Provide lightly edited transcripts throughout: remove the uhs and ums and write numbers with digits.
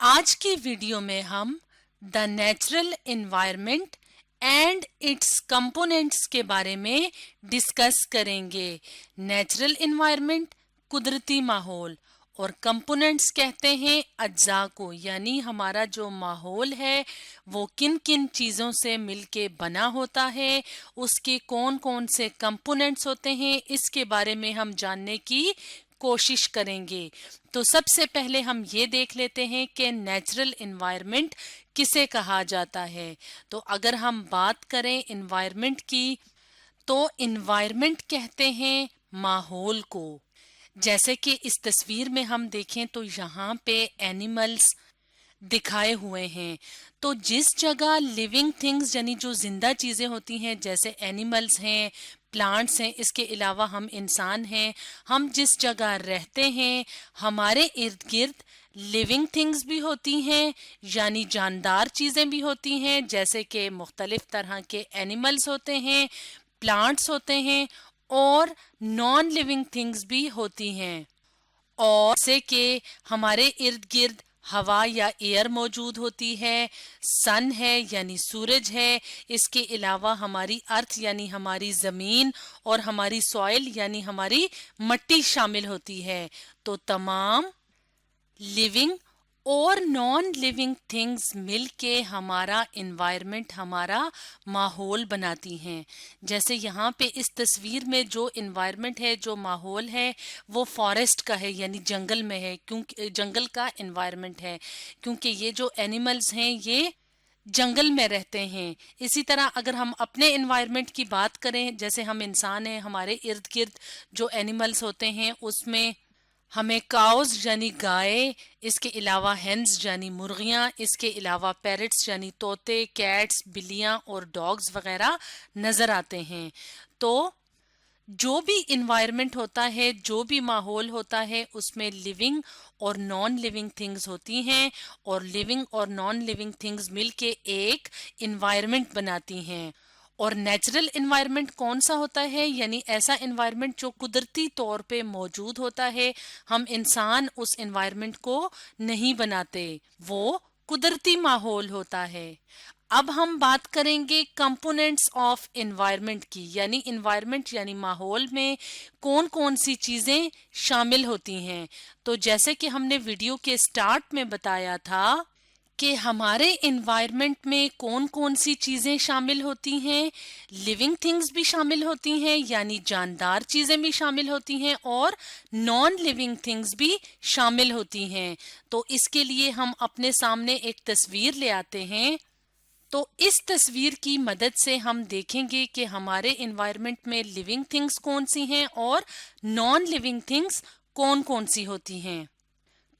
आज की वीडियो में हम the natural environment and it's components के बारे में डिस्कस करेंगे। नेचुरल एनवायरनमेंट कुदरती माहौल और कंपोनेंट्स कहते हैं अज्जा को, यानी हमारा जो माहौल है वो किन किन चीज़ों से मिलके बना होता है, उसके कौन कौन से कंपोनेंट्स होते हैं, इसके बारे में हम जानने की कोशिश करेंगे। तो सबसे पहले हम ये देख लेते हैं कि नेचुरल एनवायरनमेंट किसे कहा जाता है। तो अगर हम बात करें एनवायरनमेंट की, तो एनवायरनमेंट कहते हैं माहौल को। जैसे कि इस तस्वीर में हम देखें तो यहाँ पे एनिमल्स दिखाए हुए हैं। तो जिस जगह लिविंग थिंग्स यानी जो जिंदा चीजें होती हैं, जैसे एनिमल्स हैं, प्लांट्स हैं, इसके अलावा हम इंसान हैं, हम जिस जगह रहते हैं हमारे इर्द गिर्द लिविंग थिंग्स भी होती हैं, यानी जानदार चीजें भी होती हैं, जैसे कि मुख्तलिफ तरह के एनिमल्स होते हैं, प्लांट्स होते हैं और नॉन लिविंग थिंग्स भी होती हैं। और जैसे कि हमारे इर्द गिर्द हवा या एयर मौजूद होती है, सन है यानी सूरज है, इसके अलावा हमारी अर्थ यानी हमारी ज़मीन और हमारी सॉइल यानी हमारी मट्टी शामिल होती है। तो तमाम लिविंग और नॉन लिविंग थिंग्स मिलके हमारा एनवायरनमेंट, हमारा माहौल बनाती हैं। जैसे यहाँ पे इस तस्वीर में जो एनवायरनमेंट है, जो माहौल है, वो फॉरेस्ट का है यानी जंगल में है, क्योंकि जंगल का एनवायरनमेंट है, क्योंकि ये जो एनिमल्स हैं ये जंगल में रहते हैं। इसी तरह अगर हम अपने एनवायरनमेंट की बात करें, जैसे हम इंसान हैं, हमारे इर्द गिर्द जो एनिमल्स होते हैं उसमें हमें काउज यानी गाय, इसके अलावा हेन्स यानी मुर्गियाँ, इसके अलावा पैरट्स यानी तोते, कैट्स, बिल्लियाँ और डॉग्स वगैरह नज़र आते हैं। तो जो भी इन्वायरमेंट होता है, जो भी माहौल होता है, उसमें लिविंग और नॉन लिविंग थिंग्स होती हैं और लिविंग और नॉन लिविंग थिंग्स मिलके एक इन्वायरमेंट बनाती हैं। और नेचुरल इन्वायरमेंट कौन सा होता है, यानी ऐसा इन्वायरमेंट जो कुदरती तौर पे मौजूद होता है, हम इंसान उस इन्वायरमेंट को नहीं बनाते, वो कुदरती माहौल होता है। अब हम बात करेंगे कंपोनेंट्स ऑफ एनवायरनमेंट की, यानी एनवायरनमेंट यानी माहौल में कौन कौन सी चीजें शामिल होती हैं। तो जैसे कि हमने वीडियो के स्टार्ट में बताया था कि हमारे एनवायरनमेंट में कौन कौन सी चीजें शामिल होती हैं, लिविंग थिंग्स भी शामिल होती हैं यानी जानदार चीजें भी शामिल होती हैं और नॉन लिविंग थिंग्स भी शामिल होती हैं। तो इसके लिए हम अपने सामने एक तस्वीर ले आते हैं। तो इस तस्वीर की मदद से हम देखेंगे कि हमारे एनवायरनमेंट में लिविंग थिंग्स कौन सी हैं और नॉन लिविंग थिंग्स कौन कौन सी होती हैं।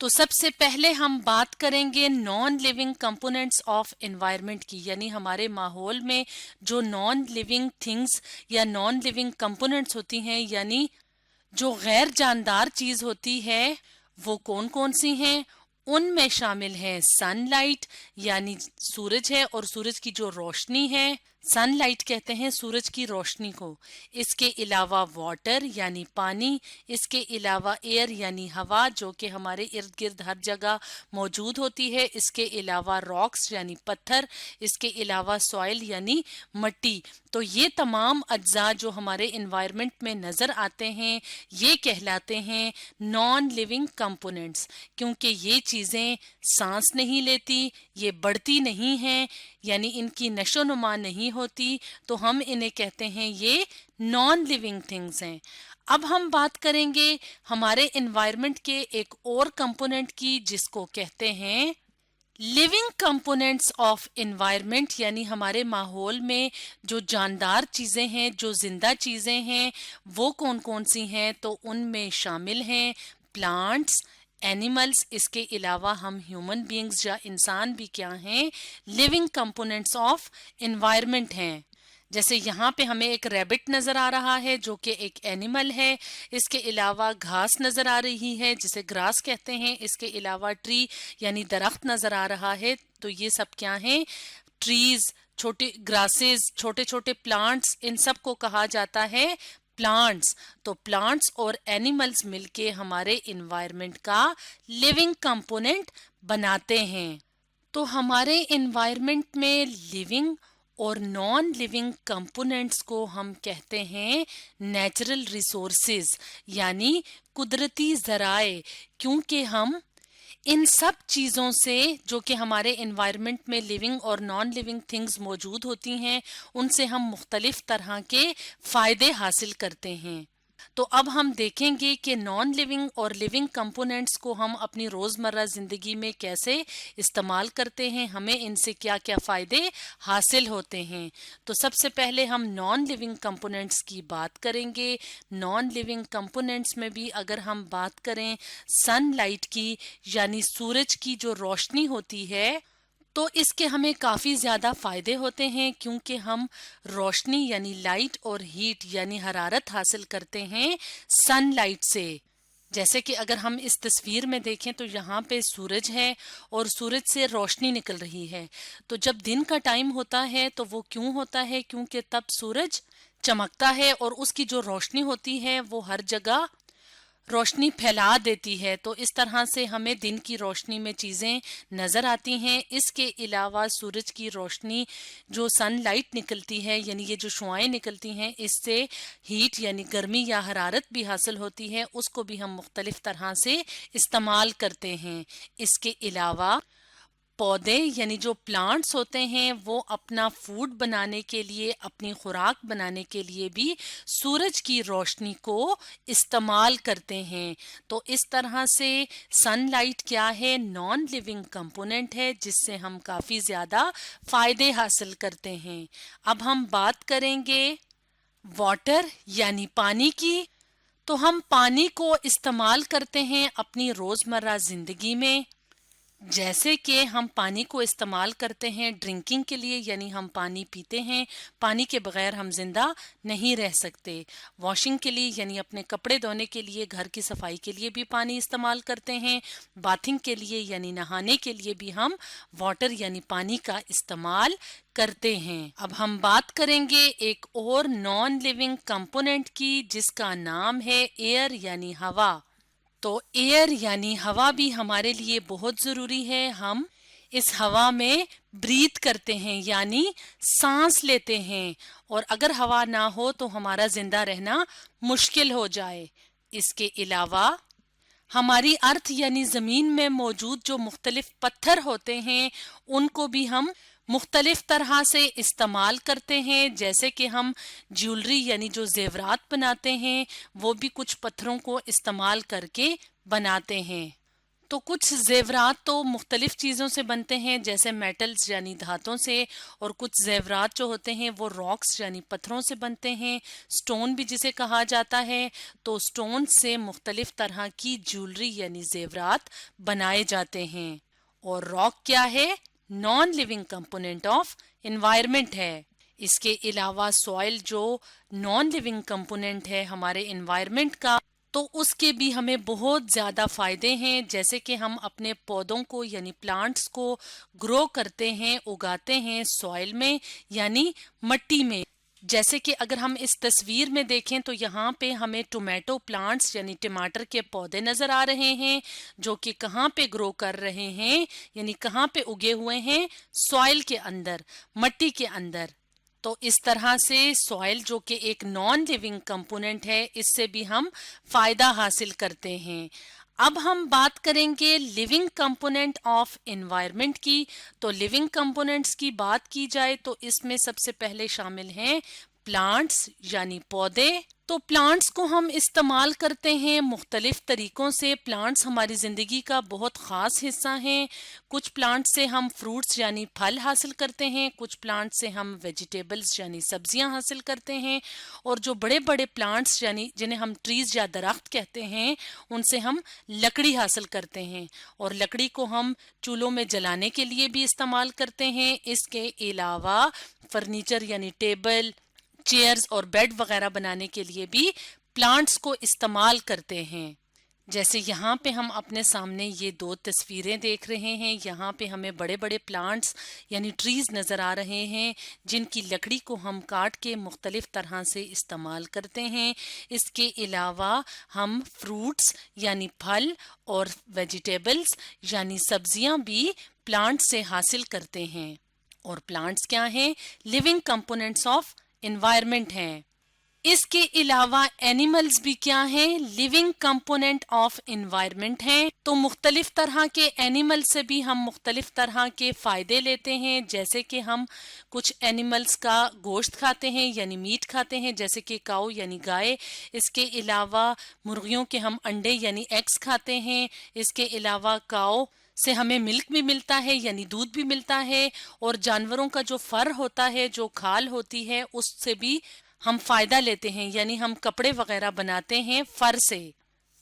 तो सबसे पहले हम बात करेंगे non living components of environment की, यानी हमारे माहौल में जो नॉन लिविंग थिंग्स या नॉन लिविंग कंपोनेंट्स होती हैं, यानी जो गैर जानदार चीज होती है, वो कौन कौन सी हैं। उनमें शामिल है सनलाइट यानी सूरज है और सूरज की जो रोशनी है, सनलाइट कहते हैं सूरज की रोशनी को। इसके अलावा वाटर यानी पानी, इसके अलावा एयर यानी हवा जो कि हमारे इर्द गिर्द हर जगह मौजूद होती है, इसके अलावा रॉक्स यानी पत्थर, इसके अलावा सॉइल यानी मट्टी। तो ये तमाम अज्जा जो हमारे इन्वायरमेंट में नज़र आते हैं ये कहलाते हैं नॉन लिविंग कंपोनेंट्स, क्योंकि ये चीज़ें सांस नहीं लेती, ये बढ़ती नहीं हैं, यानी इनकी नशोनुमा नहीं होती, तो हम इन्हें कहते हैं ये नॉन लिविंग थिंग्स हैं। अब हम बात करेंगे हमारे एनवायरनमेंट के एक और कंपोनेंट की, जिसको कहते हैं लिविंग कंपोनेंट्स ऑफ एनवायरनमेंट, यानी हमारे माहौल में जो जानदार चीज़ें हैं, जो जिंदा चीज़ें हैं, वो कौन कौन सी हैं। तो उनमें शामिल हैं प्लांट्स, एनिमल्स, इसके अलावा हम ह्यूमन बीइंग्स या इंसान भी क्या हैं, लिविंग कंपोनेंट्स ऑफ एनवायरनमेंट हैं। जैसे यहाँ पे हमें एक रैबिट नजर आ रहा है जो कि एक एनिमल है, इसके अलावा घास नजर आ रही है जिसे ग्रास कहते हैं, इसके अलावा ट्री यानी दरख्त नजर आ रहा है। तो ये सब क्या हैं, ट्रीज, छोटे ग्रासेस, छोटे छोटे प्लांट्स, इन सब को कहा जाता है प्लांट्स, तो प्लांट्स और एनिमल्स मिलके हमारे इन्वायरमेंट का लिविंग कंपोनेंट बनाते हैं। तो हमारे इन्वायरमेंट में लिविंग और नॉन लिविंग कंपोनेंट्स को हम कहते हैं नेचुरल रिसोर्सेज, यानी कुदरती ज़राए, क्योंकि हम इन सब चीज़ों से जो कि हमारे इन्वायरमेंट में लिविंग और नॉन लिविंग थिंग्स मौजूद होती हैं, उनसे हम मुख्तलिफ तरह के फ़ायदे हासिल करते हैं। तो अब हम देखेंगे कि नॉन लिविंग और लिविंग कंपोनेंट्स को हम अपनी रोज़मर्रा ज़िंदगी में कैसे इस्तेमाल करते हैं, हमें इनसे क्या क्या फ़ायदे हासिल होते हैं। तो सबसे पहले हम नॉन लिविंग कंपोनेंट्स की बात करेंगे। नॉन लिविंग कंपोनेंट्स में भी अगर हम बात करें सनलाइट की, यानी सूरज की जो रोशनी होती है, तो इसके हमें काफ़ी ज़्यादा फ़ायदे होते हैं, क्योंकि हम रोशनी यानी लाइट और हीट यानी हरारत हासिल करते हैं सनलाइट से। जैसे कि अगर हम इस तस्वीर में देखें तो यहाँ पे सूरज है और सूरज से रोशनी निकल रही है। तो जब दिन का टाइम होता है तो वो क्यों होता है? क्योंकि तब सूरज चमकता है और उसकी जो रोशनी होती है वो हर जगह रोशनी फैला देती है। तो इस तरह से हमें दिन की रोशनी में चीज़ें नज़र आती हैं। इसके अलावा सूरज की रोशनी जो सनलाइट निकलती है, यानी ये जो शुआएं निकलती हैं, इससे हीट यानी गर्मी या हरारत भी हासिल होती है, उसको भी हम मुख्तलिफ तरह से इस्तेमाल करते हैं। इसके अलावा पौधे यानी जो प्लांट्स होते हैं वो अपना फूड बनाने के लिए, अपनी खुराक बनाने के लिए भी सूरज की रोशनी को इस्तेमाल करते हैं। तो इस तरह से सनलाइट क्या है? नॉन लिविंग कंपोनेंट है, जिससे हम काफ़ी ज़्यादा फ़ायदे हासिल करते हैं। अब हम बात करेंगे वाटर यानी पानी की। तो हम पानी को इस्तेमाल करते हैं अपनी रोज़मर्रा ज़िंदगी में। जैसे कि हम पानी को इस्तेमाल करते हैं ड्रिंकिंग के लिए, यानी हम पानी पीते हैं, पानी के बगैर हम जिंदा नहीं रह सकते। वॉशिंग के लिए यानी अपने कपड़े धोने के लिए, घर की सफाई के लिए भी पानी इस्तेमाल करते हैं। बाथिंग के लिए यानी नहाने के लिए भी हम वाटर यानी पानी का इस्तेमाल करते हैं। अब हम बात करेंगे एक और नॉन लिविंग कंपोनेंट की, जिसका नाम है एयर यानी हवा। तो एयर यानी हवा भी हमारे लिए बहुत ज़रूरी है। हम इस हवा में ब्रीथ करते हैं यानी सांस लेते हैं, और अगर हवा ना हो तो हमारा जिंदा रहना मुश्किल हो जाए। इसके अलावा हमारी अर्थ यानी ज़मीन में मौजूद जो मुख्तलिफ पत्थर होते हैं, उनको भी हम मुख्तलिफ तरह से इस्तेमाल करते हैं। जैसे कि हम ज्वेलरी यानी जो जेवरात बनाते हैं, वो भी कुछ पत्थरों को इस्तेमाल करके बनाते हैं। तो कुछ जेवरात तो मुख्तलिफ चीज़ों से बनते हैं, जैसे मेटल्स यानी धातों से, और कुछ जेवरात जो होते हैं वो रॉक्स यानी पत्थरों से बनते हैं। स्टोन भी जिसे कहा जाता है, तो स्टोन से मुख्तलिफ तरह की ज्वेलरी यानी जेवरात बनाए जाते हैं। और रॉक क्या है? Non living component of environment है। इसके अलावा सॉइल जो नॉन लिविंग कंपोनेंट है हमारे एनवायरनमेंट का, तो उसके भी हमें बहुत ज़्यादा फ़ायदे हैं। जैसे कि हम अपने पौधों को यानी प्लांट्स को ग्रो करते हैं, उगाते हैं सॉइल में यानी मट्टी में। जैसे कि अगर हम इस तस्वीर में देखें तो यहाँ पे हमें टोमेटो प्लांट्स यानी टमाटर के पौधे नज़र आ रहे हैं, जो कि कहाँ पे ग्रो कर रहे हैं, यानी कहाँ पे उगे हुए हैं? सॉइल के अंदर, मट्टी के अंदर। तो इस तरह से सॉइल जो कि एक नॉन लिविंग कंपोनेंट है, इससे भी हम फायदा हासिल करते हैं। अब हम बात करेंगे लिविंग कंपोनेंट ऑफ एनवायरनमेंट की। तो लिविंग कंपोनेंट्स की बात की जाए तो इसमें सबसे पहले शामिल हैं प्लांट्स यानी पौधे। तो प्लांट्स को हम इस्तेमाल करते हैं मुख्तलिफ तरीकों से। प्लांट्स हमारी ज़िंदगी का बहुत ख़ास हिस्सा हैं। कुछ प्लांट्स से हम फ्रूट्स यानी फल हासिल करते हैं, कुछ प्लांट्स से हम वेजिटेबल्स यानी सब्जियां हासिल करते हैं, और जो बड़े बड़े प्लांट्स यानी जिन्हें हम ट्रीज या दरख्त कहते हैं, उनसे हम लकड़ी हासिल करते हैं, और लकड़ी को हम चूल्हों में जलाने के लिए भी इस्तेमाल करते हैं। इसके अलावा फर्नीचर यानी टेबल, चेयर्स और बेड वगैरह बनाने के लिए भी प्लांट्स को इस्तेमाल करते हैं। جیسے یہاں پہ ہم اپنے سامنے یہ دو تصویریں دیکھ رہے ہیں، یہاں پہ ہمیں بڑے بڑے پلانٹس یعنی ٹریز نظر آ رہے ہیں جن کی لکڑی کو ہم کاٹ کے مختلف طرح سے استعمال کرتے ہیں۔ اس کے علاوہ ہم فروٹس یعنی پھل اور ویجیٹیبلز یعنی سبزیاں بھی پلانٹ سے حاصل کرتے ہیں۔ اور پلانٹس کیا ہیں؟ لیونگ کمپوننٹس آف انوائرمنٹ ہیں۔ اس کے علاوہ اینیملز بھی کیا ہیں؟ لیونگ کمپوننٹ آف انوائرمنٹ ہیں۔ تو مختلف طرح کے اینیمل سے بھی ہم مختلف طرح کے فائدے لیتے ہیں، جیسے کہ ہم کچھ اینیملز کا گوشت کھاتے ہیں یعنی میٹ کھاتے ہیں، جیسے کہ کاؤ یعنی گائے۔ اس کے علاوہ مرغیوں کے ہم انڈے یعنی ایگز کھاتے ہیں۔ اس کے علاوہ کاؤ سے ہمیں ملک بھی ملتا ہے یعنی دودھ بھی ملتا ہے، اور جانوروں کا جو فر ہوتا ہے، جو کھال ہوتی ہے، اس سے بھی ہم فائدہ لیتے ہیں یعنی ہم کپڑے وغیرہ بناتے ہیں فر سے۔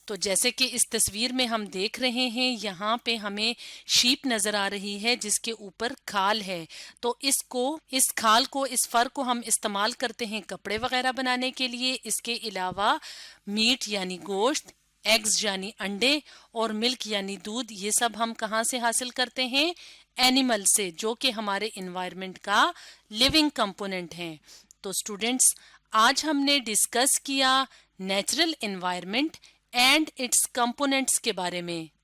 تو جیسے کہ اس تصویر میں ہم دیکھ رہے ہیں، یہاں پہ ہمیں شیپ نظر آ رہی ہے جس کے اوپر کھال ہے۔ تو اس کھال کو، اس فر کو ہم استعمال کرتے ہیں کپڑے وغیرہ بنانے کے لیے۔ اس کے علاوہ میٹ یعنی گوشت، ایگز یعنی انڈے، اور ملک یعنی دودھ، یہ سب ہم کہاں سے حاصل کرتے ہیں؟ اینیمل سے، جو کہ ہمارے انوائرمنٹ کا لیونگ کمپوننٹ ہیں۔ تو اسٹوڈینٹس، آج ہم نے ڈسکس کیا natural environment and its components کے بارے میں۔